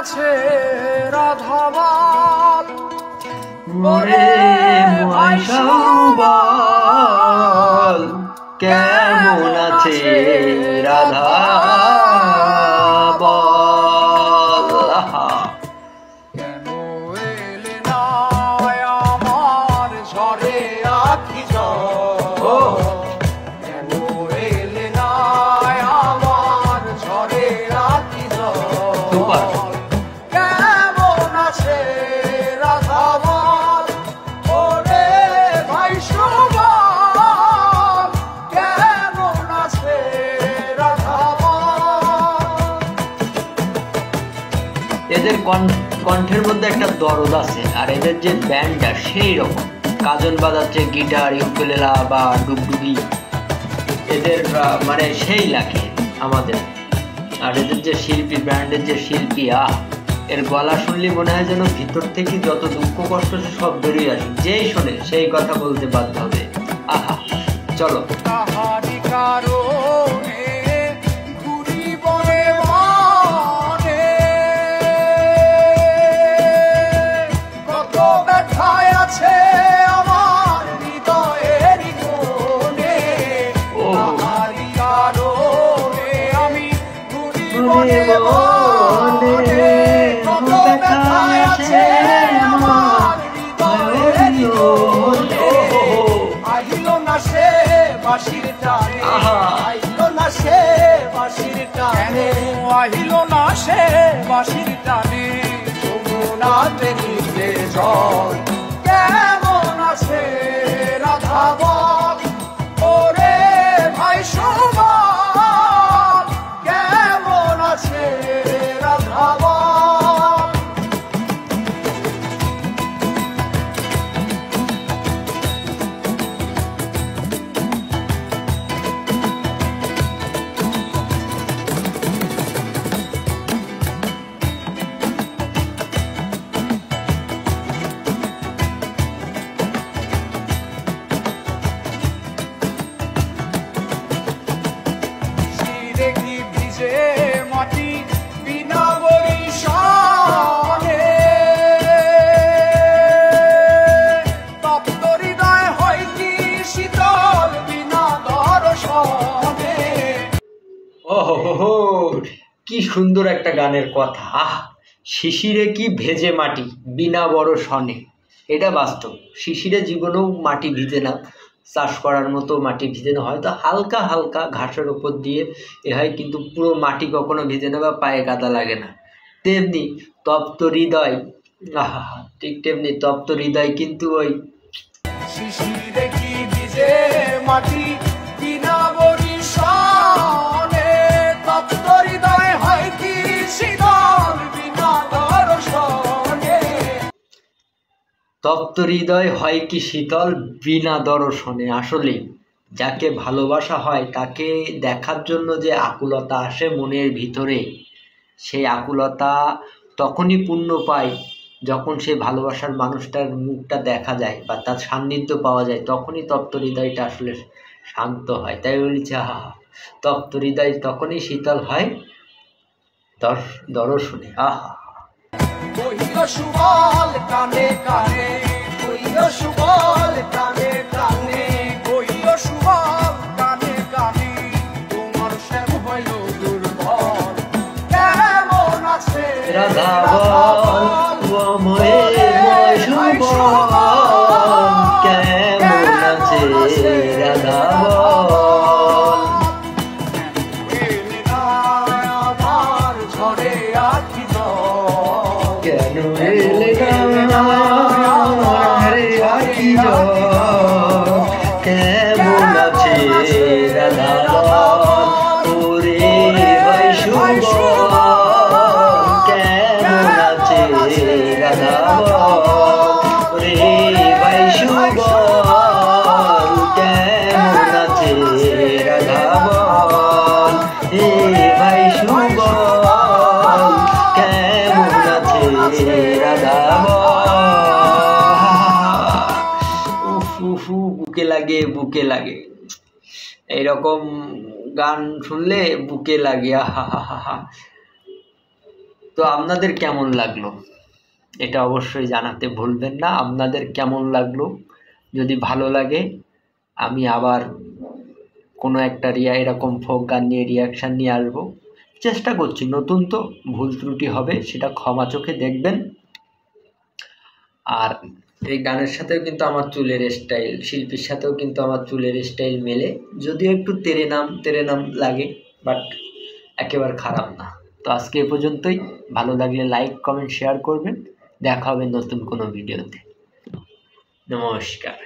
আছে রাধাবাল ওরে ময়সুবল কেমন আছে রাধা বল কেন এলে না আমার ঝরে আখি জল কেন এলে না আমার ঝরে আখি সুপার জল কেমন আছে রাধাবাল ওরে ভাই সুবল কেমন আছে রাধাবাল এদের কণ্ঠের মধ্যে একটা দরদ আছে আর এদের যে ব্যান্ডটা সেই রকম কাজন বাজাচ্ছে গিটার ইউকুলেলা বা ডুগডুগি এদের মানে সেই লাগে আমাদের আর এদের যে শিল্পী ব্যান্ডের যে শিল্পী এর গলা শুনলে মনে হয় যেন ভিতর থেকে যত দুঃখ কষ্ট সব বেরিয়ে আসে যেই শোনে সেই কথা বলতে বাধ্য হবে আহা চলো তাহারি কারণে ঘুরি বনে বনে কত ব্যথায় আছে আমার হৃদয়ের কোণে তাহারি কারণে আমি ঘুরি বনে বনে কত ব্যথায় আছে আমার হৃদয়ের কোণে আহিল না সে বাঁশির টানে আহিল না সে বাঁশির টানে আহিল না সে বাঁশির টানে যমুনাতে নিতে জল কেমন আছে রাধাবল ওরে ভাই সুবল কেমন আছে রাধাবল শিরে কি ভিজে মাটি বিনা বরিশানে তপ্ত হৃদয় হয় কি শীতল বিনা দর্শনে ওহো কি সুন্দর একটা গানের কথা শিশিরে কি ভেজে মাটি বিনা বড় সনে এটা বাস্তব শিশিরে জীবনেও মাটি ভিজে না চাষ করার মতো মাটি ভিজে না হয়তো হালকা হালকা ঘাসের উপর দিয়ে এ হয় কিন্তু পুরো মাটি কখনো ভিজে না বা পায়ে কাদা লাগে না তেমনি তপ্ত হৃদয় ঠিক তেমনি তপ্ত হৃদয় কিন্তু ওই শিশিরে কি ভিজে মাটি বিনা বরিশানে তপ্ত হৃদয় হয় কি শীতল বিনা দর্শনে তপ্ত হৃদয় হয় কি শীতল বিনা দর্শনে আসলে যাকে ভালোবাসা হয় তাকে দেখার জন্য যে আকুলতা আসে মনের ভিতরে সেই আকুলতা তখনই পূর্ণ পায় যখন সেই ভালোবাসার মানুষটার মুখটা দেখা যায় বা তার সান্নিধ্য পাওয়া যায় তখনই তপ্ত হৃদয়টা আসলে শান্ত হয় তাই বলছে তপ্ত হৃদয় তখনই শীতল হয় দর্শনে কইল সুবল কানে কানে কইল সুবল কানে কানে কইল সুবল কানে কানে তোমার শ্যাম হইল দুর্বল কেমন আছে রাধাবল ময়ে ময়সুবল কেমন আছে রাধাবল আমার ঝরে আখি জল কেন এলে না আমার আখি জল কেমন আছে রাধাবল ওরে বৈশুবল কেমন আছে রাধাবল রে বৈশুবল কেমন আছে রাধাবল হে বৈশুবল কেমন আছে রাধাবল বুকে লাগে এইরকম গান শুনলে বুকে লাগে তো আপনাদের কেমন লাগলো এটা অবশ্যই জানাতে ভুলবেন না। আপনাদের কেমন লাগলো, যদি ভালো লাগে আমি আবার কোনো একটা এরকম ফোক গান নিয়ে রিয়াকশান নিয়ে আসবো। চেষ্টা করছি, নতুন তো ভুল ত্রুটি হবে, সেটা ক্ষমা চোখে দেখবেন। আর এই গানের সাথেও কিন্তু আমার চুলের স্টাইল, শিল্পীর সাথেও কিন্তু আমার চুলের স্টাইল মেলে, যদিও একটু তেরে নাম লাগে, বাট একেবারে খারাপ না। তো আজকে এ পর্যন্তই। ভালো লাগলে লাইক কমেন্ট শেয়ার করবেন। দেখা হবে নতুন কোনো ভিডিওতে। নমস্কার।